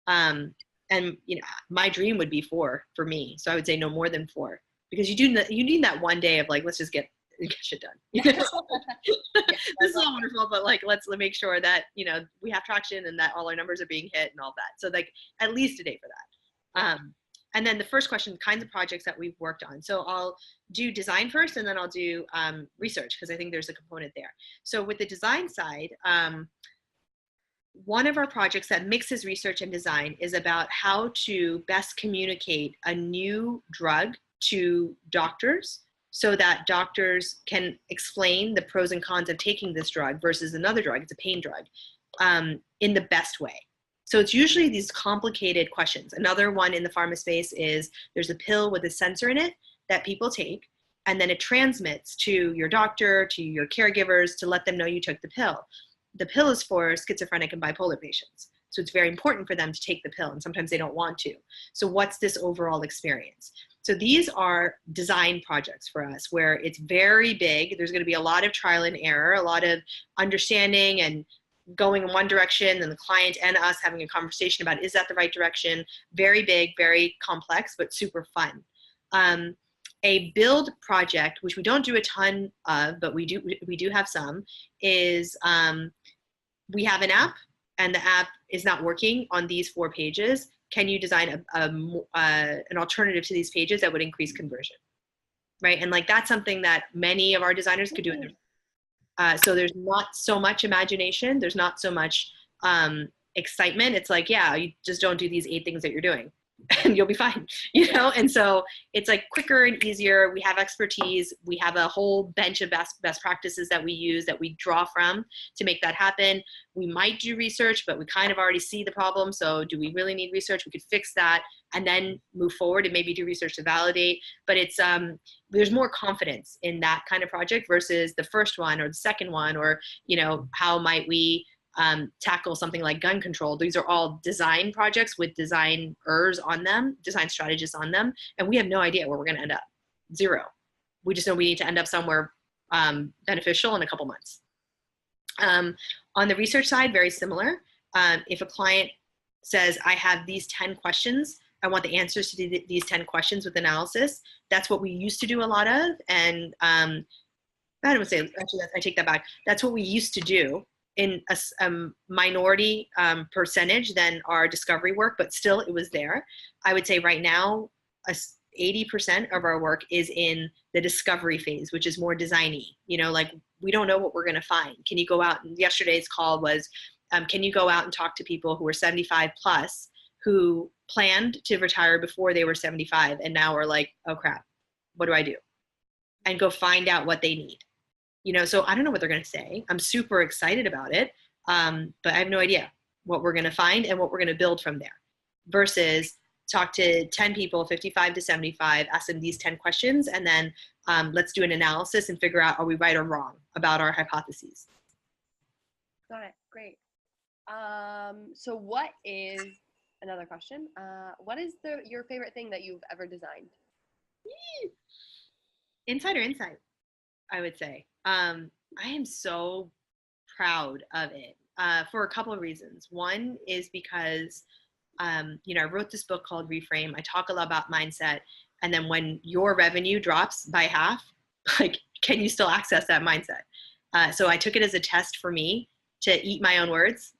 A: And, you know, my dream would be 4 for me. So I would say no more than 4, because you need that one day of like, let's just get shit done. You know? This is all wonderful, but like, let's make sure that, you know, we have traction and that all our numbers are being hit and all that. So like at least a day for that. And then the first question, kinds of projects that we've worked on. So I'll do design first, and then I'll do research, because I think there's a component there. So with the design side, one of our projects that mixes research and design is about how to best communicate a new drug to doctors so that doctors can explain the pros and cons of taking this drug versus another drug, it's a pain drug, in the best way. So it's usually these complicated questions. Another one in the pharma space is there's a pill with a sensor in it that people take, and then it transmits to your doctor, to your caregivers, to let them know you took the pill. The pill is for schizophrenic and bipolar patients. So it's very important for them to take the pill, and sometimes they don't want to. So what's this overall experience? So these are design projects for us where it's very big. There's going to be a lot of trial and error, a lot of understanding and going in one direction, and the client and us having a conversation about, is that the right direction? Very big, very complex, but super fun. A build project, which we don't do a ton of, but we do have some, is we have an app and the app is not working on these 4 pages. Can you design an alternative to these pages that would increase conversion, right? And like that's something that many of our designers could do in their so there's not so much imagination. There's not so much excitement. It's like, yeah, you just don't do these 8 things that you're doing and you'll be fine, you know? And so it's like quicker and easier. We have expertise. We have a whole bench of best practices that we use, that we draw from to make that happen. We might do research, but we kind of already see the problem. So do we really need research? We could fix that and then move forward and maybe do research to validate. But it's, there's more confidence in that kind of project versus the first one or the second one, or, you know, how might we tackle something like gun control. These are all design projects with designers on them, design strategists on them, and we have no idea where we're going to end up. 0. We just know we need to end up somewhere beneficial in a couple months. On the research side, very similar. If a client says, I have these 10 questions, I want the answers to these 10 questions with analysis, that's what we used to do a lot of. And I would say, actually, I take that back. That's what we used to do in a minority percentage than our discovery work, but still it was there. I would say right now, 80% of our work is in the discovery phase, which is more designy. You know, like we don't know what we're going to find. Can you go out? And yesterday's call was, can you go out and talk to people who are 75 plus who planned to retire before they were 75 and now are like, oh crap, what do I do? And go find out what they need. So I don't know what they're going to say. I'm super excited about it, but I have no idea what we're going to find and what we're going to build from there. Versus talk to 10 people, 55 to 75, ask them these 10 questions, and then let's do an analysis and figure out, are we right or wrong about our hypotheses?
B: Got it. Great. So what is, another question, what is your favorite thing that you've ever designed?
A: Inside or inside, I would say. I am so proud of it for a couple of reasons. One is because, I wrote this book called Reframe. I talk a lot about mindset. And then when your revenue drops by half, like, can you still access that mindset? So I took it as a test for me to eat my own words,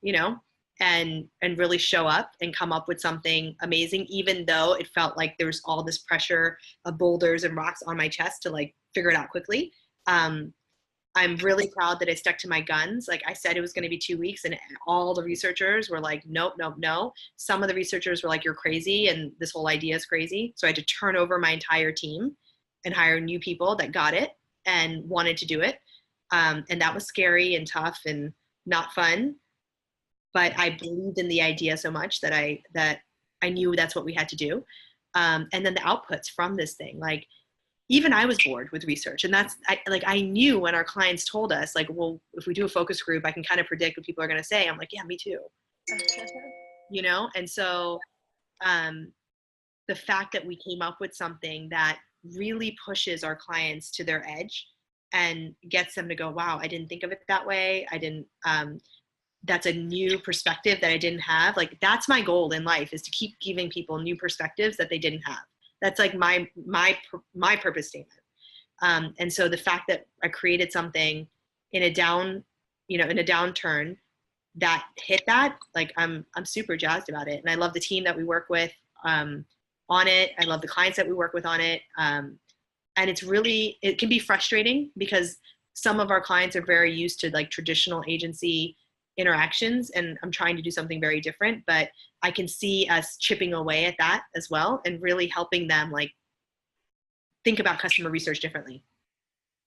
A: and really show up and come up with something amazing, even though it felt like there was all this pressure of boulders and rocks on my chest to like figure it out quickly. I'm really proud that I stuck to my guns. Like I said, it was going to be 2 weeks, and all the researchers were like, nope, nope, no. Some of the researchers were like, you're crazy, and this whole idea is crazy. So I had to turn over my entire team and hire new people that got it and wanted to do it. And that was scary and tough and not fun. But I believed in the idea so much that I knew that's what we had to do. And then the outputs from this thing, like, even I was bored with research. And I knew when our clients told us, like, well, if we do a focus group, I can kind of predict what people are going to say. I'm like, yeah, me too. And so the fact that we came up with something that really pushes our clients to their edge and gets them to go, wow, I didn't think of it that way. That's a new perspective that I didn't have. Like, that's my goal in life, is to keep giving people new perspectives that they didn't have. That's like my purpose statement. And so the fact that I created something in a downturn that hit that, like, I'm super jazzed about it. And I love the team that we work with on it. I love the clients that we work with on it. And it can be frustrating because some of our clients are very used to like traditional agency interactions, and I'm trying to do something very different, but I can see us chipping away at that as well and really helping them like think about customer research differently.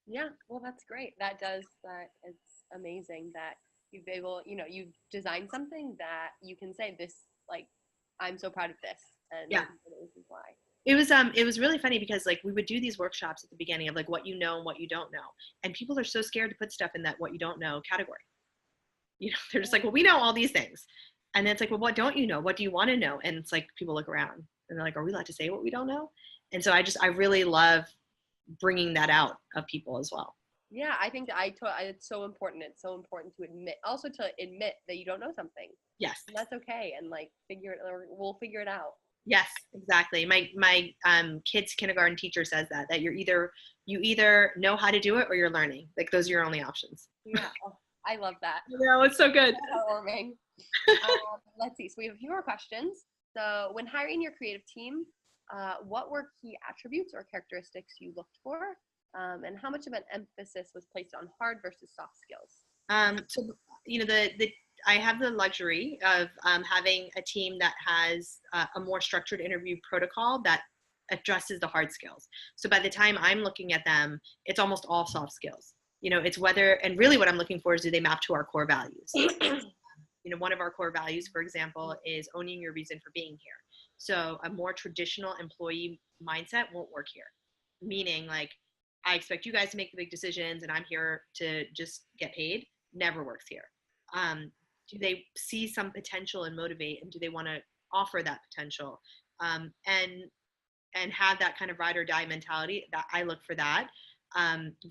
B: Yeah, well, that's great. That it's amazing that you've you've designed something that you can say this, like, I'm so proud of this, and
A: yeah,
B: this is why.
A: It was really funny because like we would do these workshops at the beginning of like what you know and what you don't know, and people are so scared to put stuff in that what you don't know category. They're just like, well, we know all these things. And then it's like, well, what don't you know? What do you want to know? And it's like, people look around and they're like, are we allowed to say what we don't know? And so I really love bringing that out of people as well.
B: Yeah, I think that it's so important. It's so important to admit that you don't know something.
A: Yes.
B: And that's okay. And like, we'll figure it out.
A: Yes, exactly. My kid's kindergarten teacher says that you either know how to do it or you're learning. Like, those are your only options.
B: Yeah. Oh, I love that.
A: It's so good.
B: Heartwarming. Let's see. So we have a few more questions. So when hiring your creative team, what were key attributes or characteristics you looked for? And how much of an emphasis was placed on hard versus soft skills?
A: So, I have the luxury of having a team that has a more structured interview protocol that addresses the hard skills. So by the time I'm looking at them, it's almost all soft skills. It's whether, and really what I'm looking for is, do they map to our core values? One of our core values, for example, is owning your reason for being here. So a more traditional employee mindset won't work here. Meaning, like, I expect you guys to make the big decisions and I'm here to just get paid. Never works here. Do they see some potential and motivate, and do they want to offer that potential? And have that kind of ride or die mentality. That I look for that.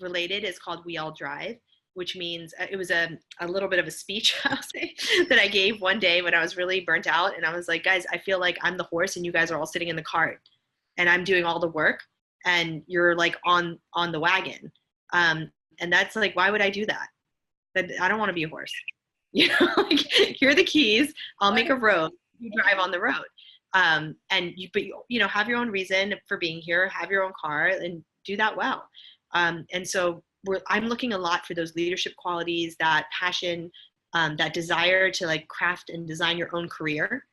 A: Related is called We All Drive, which means it was a little bit of a speech, I'll say, that I gave one day when I was really burnt out. And I was like, guys, I feel like I'm the horse and you guys are all sitting in the cart and I'm doing all the work and you're like on the wagon. And that's like, why would I do that? I don't want to be a horse. Like, here are the keys. I'll make a road. You drive on the road. And you have your own reason for being here, have your own car, and do that well. And so I'm looking a lot for those leadership qualities, that passion, that desire to like craft and design your own career.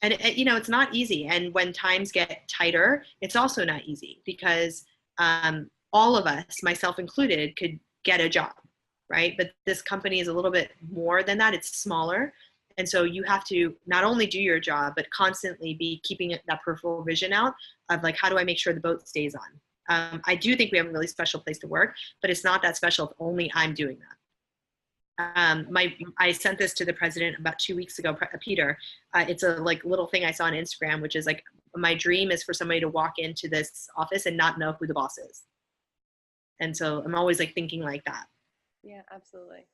A: And it's not easy. And when times get tighter, it's also not easy because all of us, myself included, could get a job, right? But this company is a little bit more than that. It's smaller. And so you have to not only do your job, but constantly be keeping that peripheral vision out of like, how do I make sure the boat stays on? I do think we have a really special place to work, but it's not that special if only I'm doing that. I sent this to the president about 2 weeks ago, Peter. It's a like little thing I saw on Instagram, which is like, my dream is for somebody to walk into this office and not know who the boss is. And so I'm always like thinking like that.
B: Yeah, absolutely.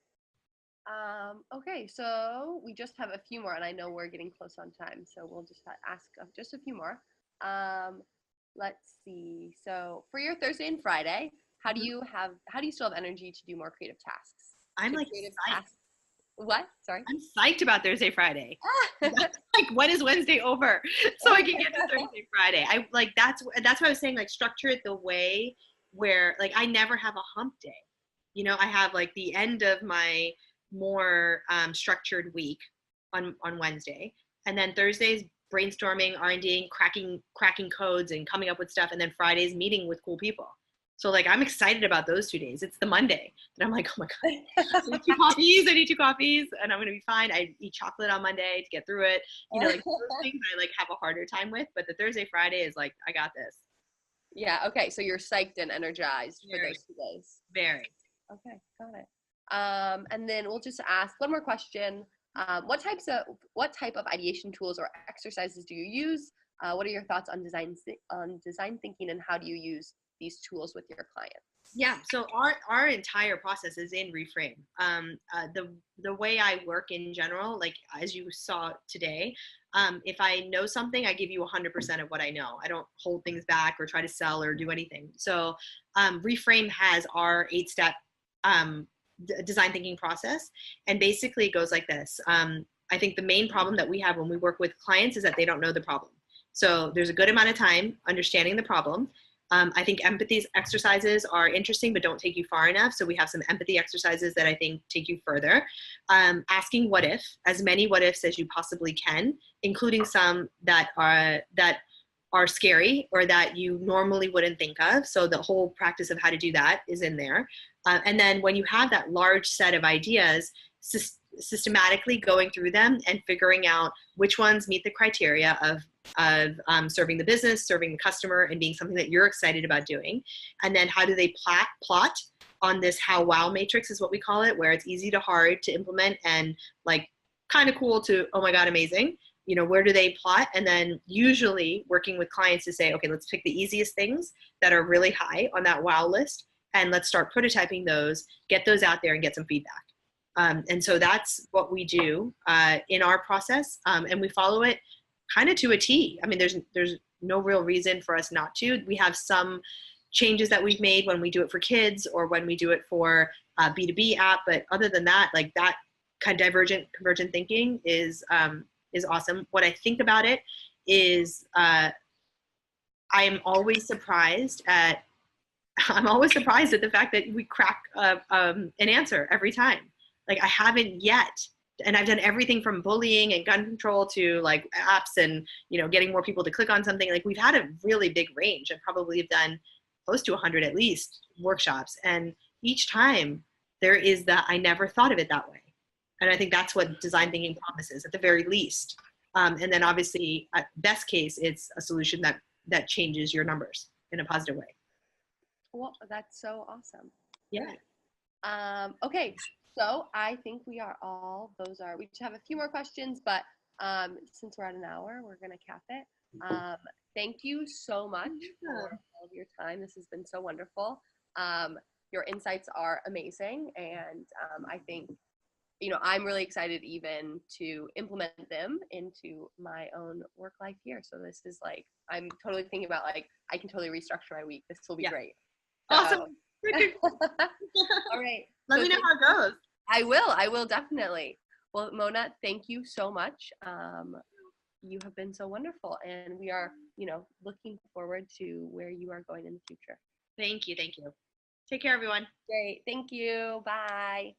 B: Okay, so we just have a few more, and I know we're getting close on time, so we'll just ask just a few more. Let's see. So for your Thursday and Friday, how do you still have energy to do more creative tasks?
A: I'm
B: To
A: like
B: creative
A: psyched.
B: tasks. What? Sorry.
A: I'm psyched about Thursday, Friday. Like, when is Wednesday over? So I can get to Thursday, Friday. I like that's why I was saying, like, structure it the way where like I never have a hump day. I have like the end of my more structured week on Wednesday, and then Thursday's brainstorming, R&Ding, cracking codes and coming up with stuff, and then Friday's meeting with cool people. So like I'm excited about those 2 days. It's the Monday that I'm like, oh my God, I need 2 coffees and I'm gonna be fine. I eat chocolate on Monday to get through it. Like those things I like have a harder time with, but the Thursday, Friday is like, I got this.
B: Yeah, okay. So you're psyched and energized for those 2 days.
A: Very.
B: Okay, got it. And then we'll just ask one more question. What type of ideation tools or exercises do you use? What are your thoughts on design thinking, and how do you use these tools with your clients?
A: Yeah, so our entire process is in Reframe. The way I work in general, like as you saw today, if I know something, I give you 100% of what I know. I don't hold things back or try to sell or do anything. So Reframe has our 8-step design thinking process, and basically it goes like this. I think the main problem that we have when we work with clients is that they don't know the problem. So there's a good amount of time understanding the problem. I think empathy exercises are interesting, but don't take you far enough. So we have some empathy exercises that I think take you further. Asking what if, as many what ifs as you possibly can, including some that are scary or that you normally wouldn't think of. So the whole practice of how to do that is in there. And then when you have that large set of ideas, systematically going through them and figuring out which ones meet the criteria of serving the business, serving the customer, and being something that you're excited about doing. And then how do they plot on this how wow matrix is what we call it, where it's easy to hard to implement and like kind of cool to, oh my God, amazing. Where do they plot? And then usually working with clients to say, okay, let's pick the easiest things that are really high on that wow list, and let's start prototyping those, get those out there and get some feedback. And so that's what we do in our process. And we follow it kind of to a T. I mean, there's no real reason for us not to. We have some changes that we've made when we do it for kids or when we do it for a B2B app. But other than that, like that kind of convergent thinking is awesome. What I think about it is I am always surprised at the fact that we crack an answer every time. Like I haven't yet. And I've done everything from bullying and gun control to like apps and, getting more people to click on something. Like we've had a really big range and probably have done close to 100 at least workshops. And each time there is that I never thought of it that way. And I think that's what design thinking promises at the very least. And then obviously at best case, it's a solution that changes your numbers in a positive way.
B: Well, that's so awesome.
A: Yeah.
B: Okay. So I think we just have a few more questions, but since we're at an hour, we're going to cap it. Thank you so much for all of your time. This has been so wonderful. Your insights are amazing. And I think, I'm really excited even to implement them into my own work life here. So this is like, I'm totally thinking about like, I can totally restructure my week. This will be great.
A: Awesome.
B: All right.
A: Let me know how it goes.
B: I will definitely. Well, Mona, thank you so much. You have been so wonderful, and we are, looking forward to where you are going in the future.
A: Thank you. Take care, everyone.
B: Great. Thank you. Bye.